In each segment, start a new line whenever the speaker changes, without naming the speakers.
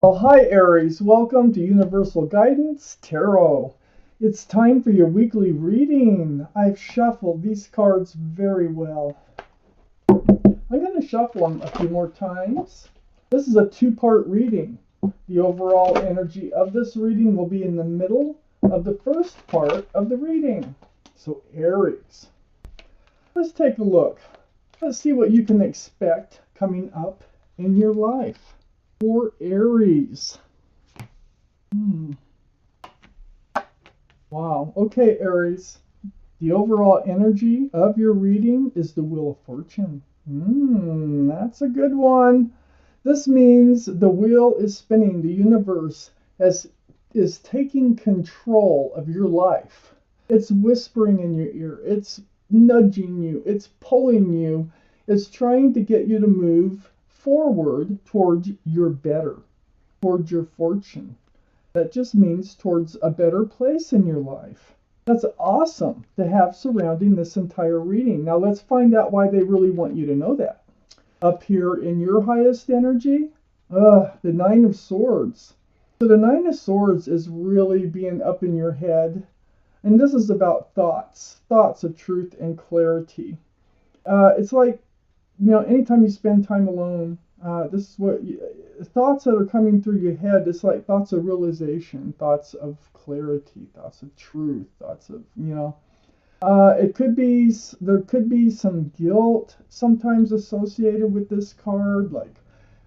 Oh, hi Aries, welcome to Universal Guidance Tarot. It's time for your weekly reading. I've shuffled these cards very well. I'm going to shuffle them a few more times. This is a two-part reading. The overall energy of this reading will be in the middle of the first part of the reading. So Aries, let's take a look. Let's see what you can expect coming up in your life for Aries. Wow. Okay, Aries. The overall energy of your reading is the Wheel of Fortune. That's a good one. This means the wheel is spinning. The universe is taking control of your life. It's whispering in your ear. It's nudging you. It's pulling you. It's trying to get you to move forward towards your better, towards your fortune. That just means towards a better place in your life. That's awesome to have surrounding this entire reading. Now let's find out why they really want you to know that. Up here in your highest energy, the Nine of Swords. So the Nine of Swords is really being up in your head. And this is about thoughts of truth and clarity. It's like, anytime you spend time alone, this is what thoughts that are coming through your head. It's like thoughts of realization, thoughts of clarity, thoughts of truth, thoughts of it could be there could be some guilt sometimes associated with this card, like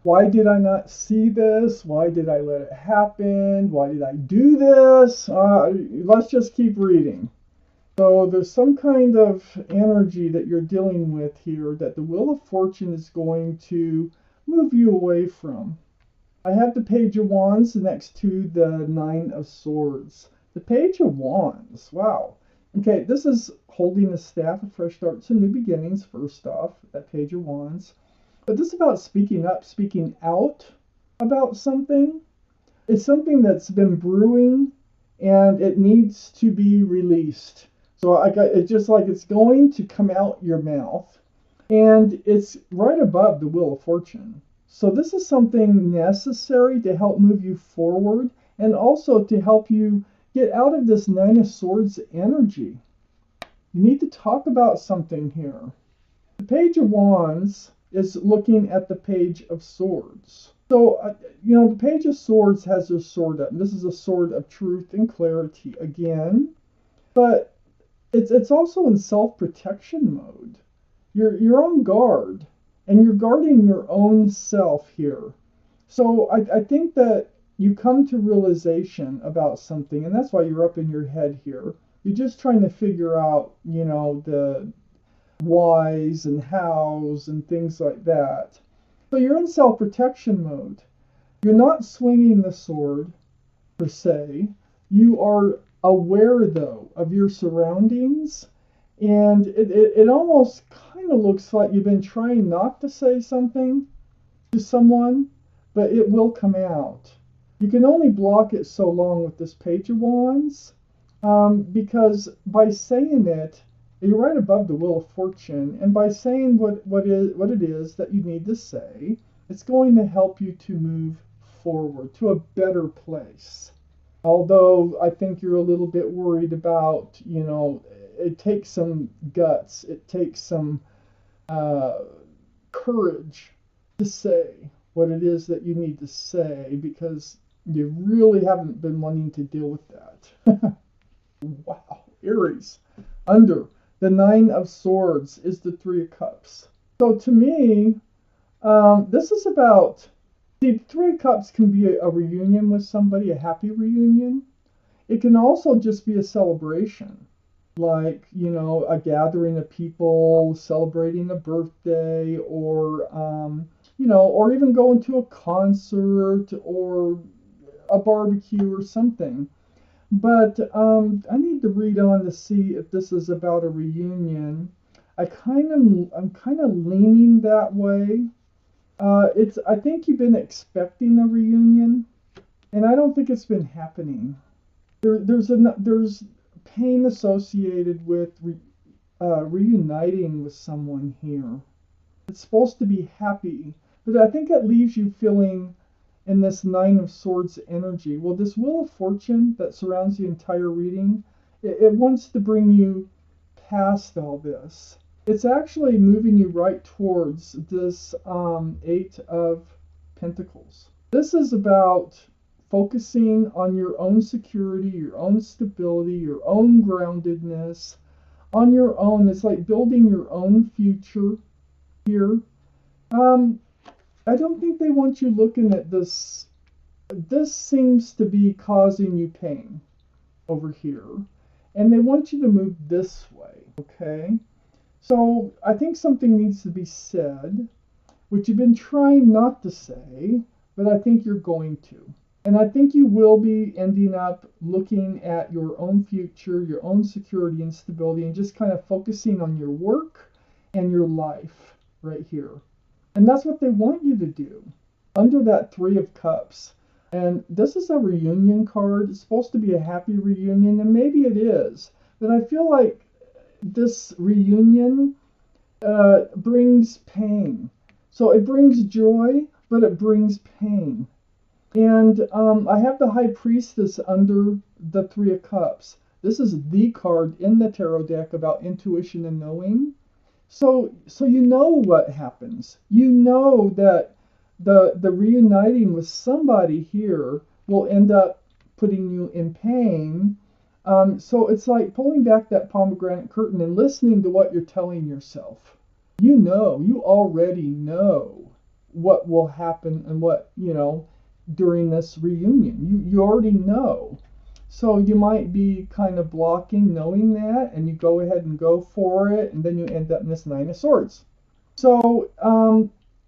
why did I not see this? Why did I let it happen? Why did I do this? Let's just keep reading. So there's some kind of energy that you're dealing with here that the Wheel of Fortune is going to move you away from. I have the Page of Wands next to the Nine of Swords. The Page of Wands, wow. Okay, this is holding a staff of fresh starts and new beginnings, first off, that Page of Wands. But this is about speaking up, speaking out about something. It's something that's been brewing and it needs to be released. So it's just like it's going to come out your mouth, and it's right above the Wheel of Fortune. So this is something necessary to help move you forward and also to help you get out of this Nine of Swords energy. You need to talk about something here. The Page of Wands is looking at the Page of Swords. So, the Page of Swords has their sword up. This is a sword of truth and clarity again. But it's also in self-protection mode. You're on guard, and you're guarding your own self here. So I think that you come to realization about something, and that's why you're up in your head here. You're just trying to figure out, the whys and hows and things like that. So you're in self-protection mode. You're not swinging the sword, per se. You are aware, though, of your surroundings, and it almost kind of looks like you've been trying not to say something to someone, but it will come out. You can only block it so long with this Page of Wands, because by saying it, you're right above the Wheel of Fortune, and by saying what it is that you need to say, it's going to help you to move forward to a better place. Although I think you're a little bit worried about, it takes some guts, it takes some courage to say what it is that you need to say, because you really haven't been wanting to deal with that. Wow, Aries. Under the Nine of Swords is the Three of Cups. So to me, this is about, the Three of Cups can be a reunion with somebody, a happy reunion. It can also just be a celebration, like, a gathering of people celebrating a birthday, or even going to a concert or a barbecue or something. But I need to read on to see if this is about a reunion. I'm kind of leaning that way. I think you've been expecting a reunion, and I don't think it's been happening. There's pain associated with reuniting with someone here. It's supposed to be happy, but I think it leaves you feeling and this Nine of Swords energy. Well, this Wheel of Fortune that surrounds the entire reading, it wants to bring you past all this. It's actually moving you right towards this Eight of Pentacles. This is about focusing on your own security, your own stability, your own groundedness, on your own. It's like building your own future here. I don't think they want you looking at this. This seems to be causing you pain over here. And they want you to move this way, okay? So I think something needs to be said, which you've been trying not to say, but I think you're going to. And I think you will be ending up looking at your own future, your own security and stability, and just kind of focusing on your work and your life right here. And that's what they want you to do under that Three of Cups. And this is a reunion card. It's supposed to be a happy reunion, and maybe it is. But I feel like this reunion brings pain. So it brings joy, but it brings pain. And I have the High Priestess under the Three of Cups. This is the card in the tarot deck about intuition and knowing. So you know what happens. You know that the reuniting with somebody here will end up putting you in pain. So it's like pulling back that pomegranate curtain and listening to what you're telling yourself. You know, you already know what will happen and what, during this reunion. You already know. So you might be kind of blocking knowing that, and you go ahead and go for it, and then you end up in this Nine of Swords. So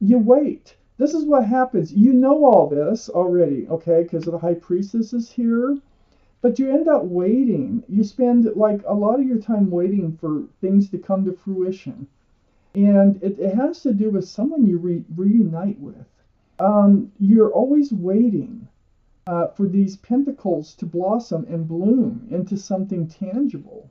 you wait. This is what happens. You know all this already, okay, because the High Priestess is here, but you end up waiting. You spend like a lot of your time waiting for things to come to fruition. And it has to do with someone you reunite with. You're always waiting for these pentacles to blossom and bloom into something tangible.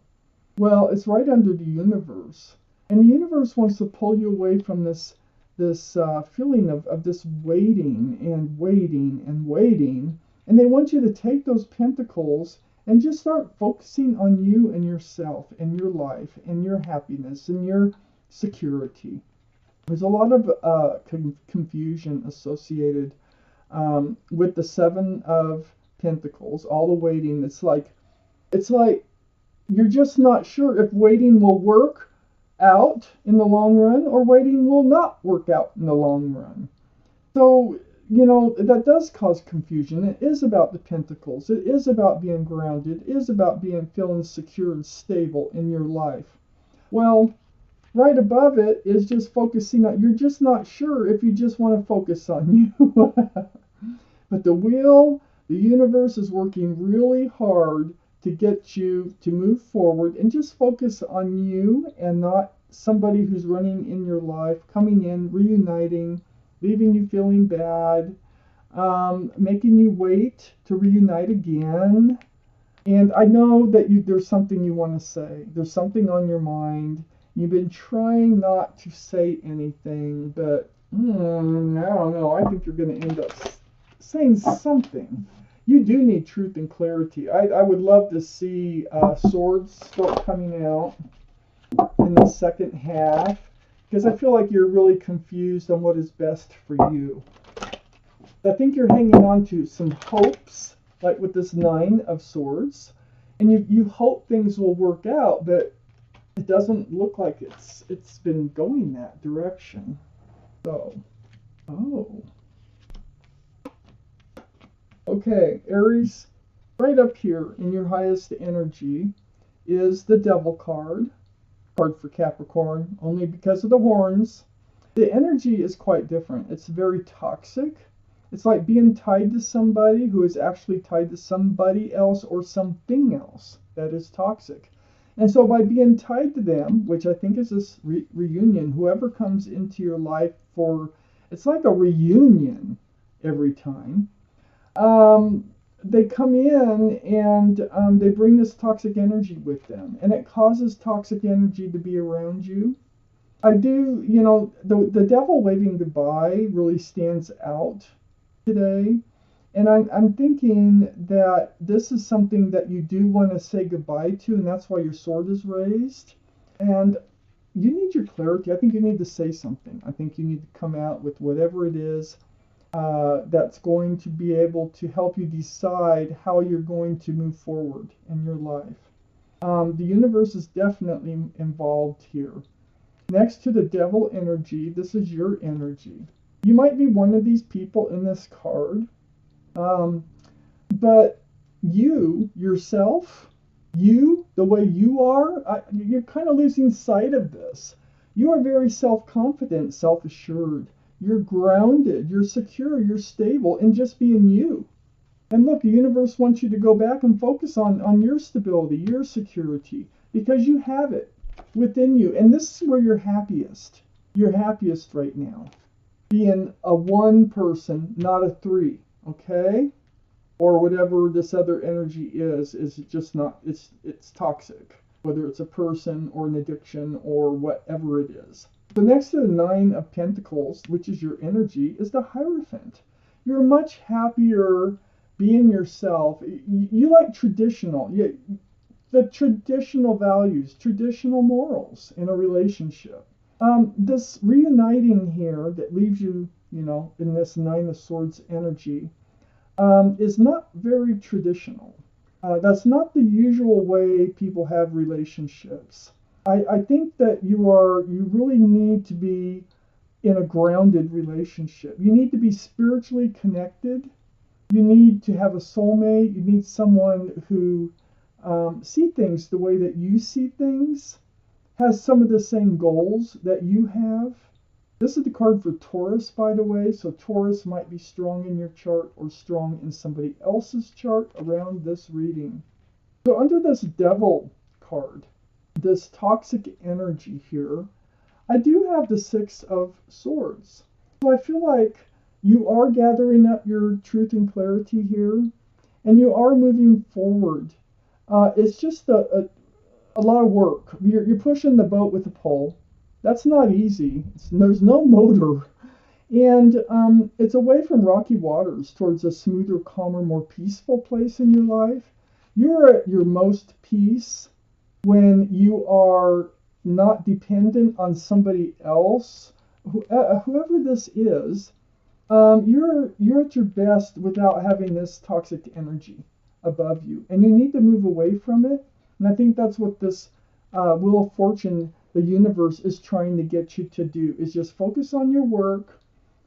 Well, it's right under the universe. And the universe wants to pull you away from this feeling of this waiting and waiting and waiting. And they want you to take those pentacles and just start focusing on you and yourself and your life and your happiness and your security. There's a lot of confusion associated with the Seven of Pentacles, all the waiting. It's like you're just not sure if waiting will work out in the long run or waiting will not work out in the long run. So, that does cause confusion. It is about the Pentacles. It is about being grounded. It is about feeling secure and stable in your life. Well, right above it is just focusing on, you're just not sure if you just want to focus on you. But the universe is working really hard to get you to move forward and just focus on you and not somebody who's running in your life, coming in, reuniting, leaving you feeling bad, making you wait to reunite again. And I know that there's something you want to say. There's something on your mind. You've been trying not to say anything, but I don't know. I think you're going to end up saying something. You do need truth and clarity. I would love to see swords start coming out in the second half, because I feel like you're really confused on what is best for you. I think you're hanging on to some hopes, like with this Nine of Swords, and you hope things will work out, but it doesn't look like it's been going that direction. So, okay, Aries, right up here in your highest energy is the Devil card for Capricorn, only because of the horns. The energy is quite different. It's very toxic. It's like being tied to somebody who is actually tied to somebody else or something else that is toxic. And so by being tied to them, which I think is this reunion, whoever comes into your life it's like a reunion every time. They come in and they bring this toxic energy with them, and it causes toxic energy to be around you. I do, the devil waving goodbye really stands out today. And I'm thinking that this is something that you do want to say goodbye to, and that's why your sword is raised. And you need your clarity. I think you need to say something. I think you need to come out with whatever it is that's going to be able to help you decide how you're going to move forward in your life. The universe is definitely involved here. Next to the devil energy, this is your energy. You might be one of these people in this card, um, but you, yourself, you, the way you are, you're kind of losing sight of this. You are very self confident, self assured. You're grounded, you're secure, you're stable in just being you. And look, the universe wants you to go back and focus on your stability, your security, because you have it within you. And this is where you're happiest. You're happiest right now. Being a one person, not a three, okay? Or whatever this other energy is just not, it's toxic. Whether it's a person or an addiction or whatever it is. So next to the Nine of Pentacles, which is your energy, is the Hierophant. You're much happier being yourself. You like traditional, the traditional values, traditional morals in a relationship. This reuniting here that leaves you, in this Nine of Swords energy, is not very traditional. That's not the usual way people have relationships. I think that you really need to be in a grounded relationship. You need to be spiritually connected. You need to have a soulmate. You need someone who see things the way that you see things, has some of the same goals that you have. This is the card for Taurus, by the way, so Taurus might be strong in your chart or strong in somebody else's chart around this reading. So under this Devil card, this toxic energy here, I do have the Six of Swords. So I feel like you are gathering up your truth and clarity here, and you are moving forward. It's just a lot of work. You're pushing the boat with a pole. That's not easy. There's no motor. And it's away from rocky waters towards a smoother, calmer, more peaceful place in your life. You're at your most peace when you are not dependent on somebody else, whoever this is. You're at your best without having this toxic energy above you, and you need to move away from it. And I think that's what this Wheel of Fortune, the universe, is trying to get you to do, is just focus on your work,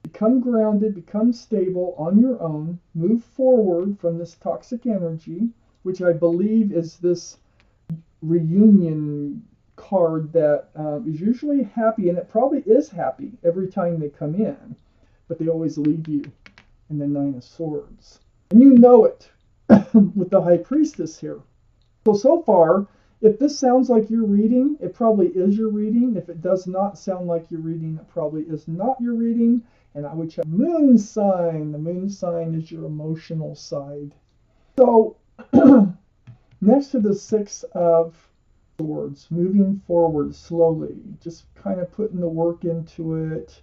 become grounded, become stable on your own, move forward from this toxic energy, which I believe is this reunion card that is usually happy, and it probably is happy every time they come in, but they always leave you in the Nine of Swords. And you know it with the High Priestess here. So far, if this sounds like your reading, it probably is your reading. If it does not sound like your reading, it probably is not your reading. And I would check moon sign. The moon sign is your emotional side. So next to the Six of Swords, moving forward slowly, just kind of putting the work into it.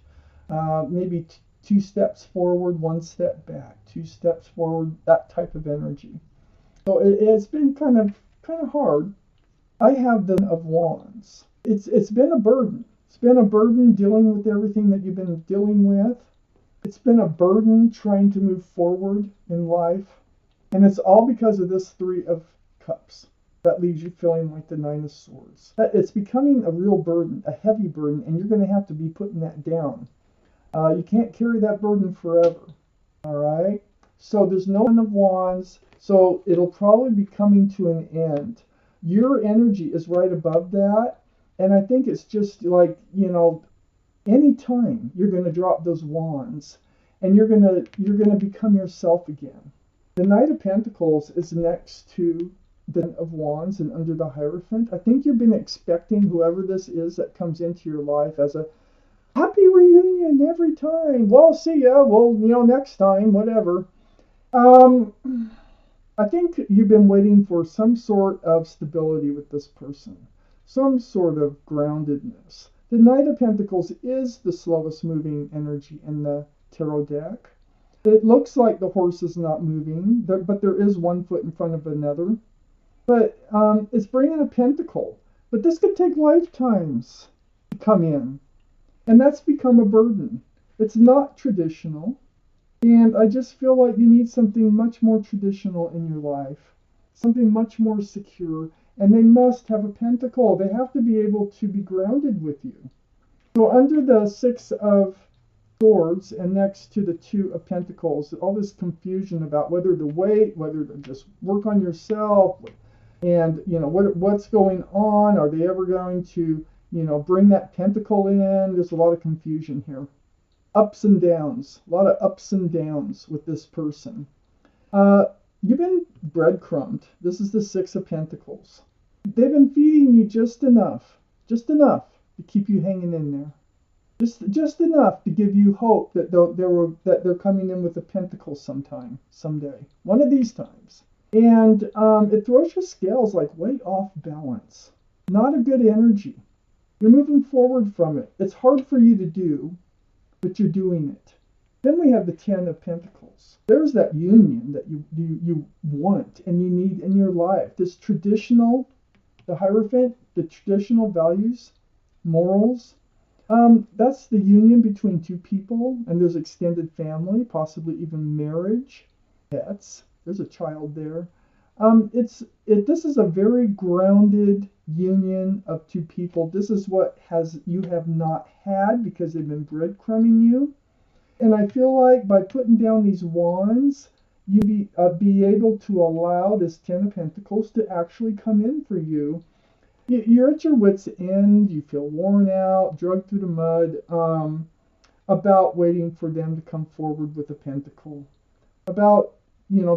Maybe two steps forward, one step back, two steps forward, that type of energy. So it's been kind of hard. I have the of Wands. It's been a burden. It's been a burden dealing with everything that you've been dealing with. It's been a burden trying to move forward in life. And it's all because of this Three of Cups that leaves you feeling like the Nine of Swords. It's becoming a real burden, a heavy burden, and you're going to have to be putting that down. You can't carry that burden forever. All right? So there's no One of Wands, so it'll probably be coming to an end. Your energy is right above that, and I think it's just like, anytime you're going to drop those wands, and you're going to become yourself again. The Knight of Pentacles is next to the of Wands and under the Hierophant. I think you've been expecting whoever this is that comes into your life as a happy reunion every time. Well, see ya. Well, next time, whatever. I think you've been waiting for some sort of stability with this person, some sort of groundedness. The Knight of Pentacles is the slowest moving energy in the tarot deck. It looks like the horse is not moving, but there is one foot in front of another. But it's bringing a pentacle. But this could take lifetimes to come in. And that's become a burden. It's not traditional. And I just feel like you need something much more traditional in your life, something much more secure. And they must have a pentacle. They have to be able to be grounded with you. So under the Six of Swords and next to the Two of Pentacles, all this confusion about whether to wait, whether to just work on yourself, and what's going on. Are they ever going to bring that pentacle in? There's a lot of confusion here. Ups and downs, a lot of ups and downs with this person. You've been breadcrumbed. This is the Six of Pentacles. They've been feeding you just enough to keep you hanging in there. Just enough to give you hope that they're coming in with a pentacle someday, one of these times. And it throws your scales like way off balance. Not a good energy. You're moving forward from it. It's hard for you to do, but you're doing it. Then we have the Ten of Pentacles. There's that union that you want and you need in your life. This traditional, the Hierophant, the traditional values, morals. That's the union between two people, and there's extended family, possibly even marriage, pets. There's a child there. This is a very grounded union of two people. This is what you have not had because they've been breadcrumbing you. And I feel like by putting down these wands, you be able to allow this Ten of Pentacles to actually come in for you. You're at your wit's end. You feel worn out, dragged through the mud, about waiting for them to come forward with a pentacle, about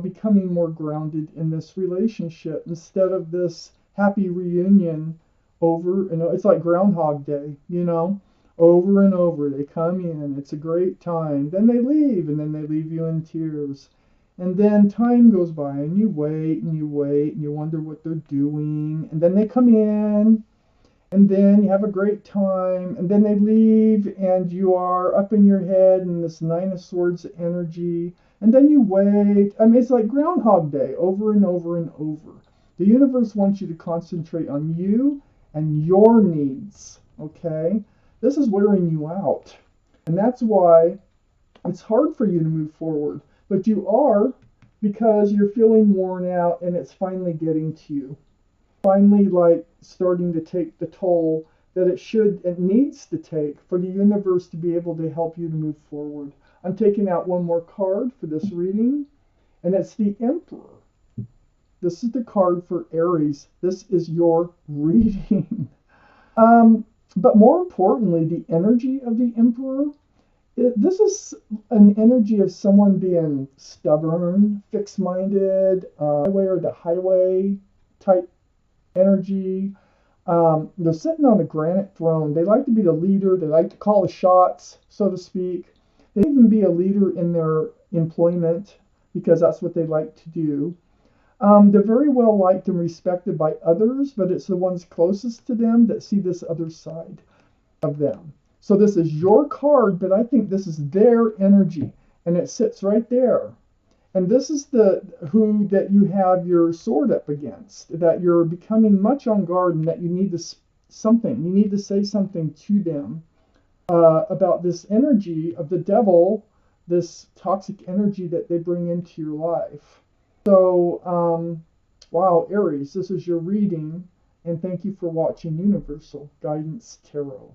becoming more grounded in this relationship instead of this happy reunion over. It's like Groundhog Day, over and over. They come in, it's a great time, then they leave, and then they leave you in tears. And then time goes by, and you wait, and you wonder what they're doing. And then they come in, and then you have a great time. And then they leave, and you are up in your head in this Nine of Swords energy. And then you wait. It's like Groundhog Day, over and over and over. The universe wants you to concentrate on you and your needs, okay? This is wearing you out. And that's why it's hard for you to move forward. But you are, because you're feeling worn out and it's finally getting to you. Finally, like, starting to take the toll that it needs to take for the universe to be able to help you to move forward. I'm taking out one more card for this reading, and it's the Emperor. This is the card for Aries. This is your reading. But more importantly, the energy of the Emperor. This is an energy of someone being stubborn, fixed-minded, the highway type energy. They're sitting on a granite throne. They like to be the leader. They like to call the shots, so to speak. They even be a leader in their employment because that's what they like to do. They're very well liked and respected by others, but it's the ones closest to them that see this other side of them. So this is your card, but I think this is their energy, and it sits right there. And this is who that you have your sword up against, that you're becoming much on guard, and that you need to say something to them about this energy of the devil, this toxic energy that they bring into your life. So, wow, Aries, this is your reading, and thank you for watching Universal Guidance Tarot.